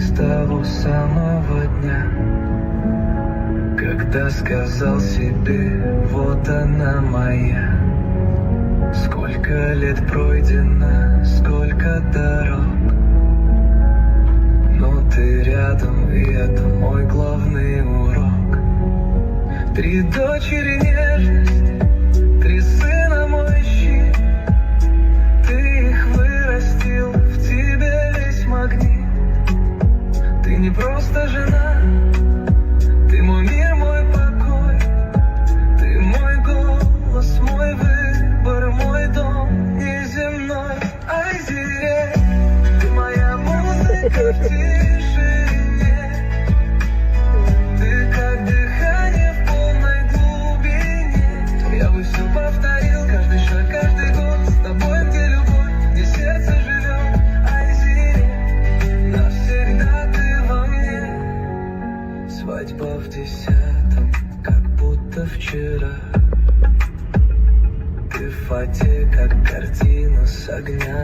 с того самого дня, когда сказал себе: вот она моя. Сколько лет пройдено, сколько дорог, но ты рядом, и это мой главный урок. 3 дочери нежность, 3 сына мой щит. Ты их вырастил, в тебе весь магнит. Ты не просто жена, ты мой мир, мой покой. Ты мой голос, мой выбор, мой дом неземной. Айзере, ты моя музыка в тишине. Ты как дыхание в полной глубине. Я бы все повторил, каждый шаг, каждый год. С тобой, где любовь, где сердце живет. Айзере, навсегда ты во мне. Свадьба в 10-м, как будто вчера. Ты в фате, как картина с огня.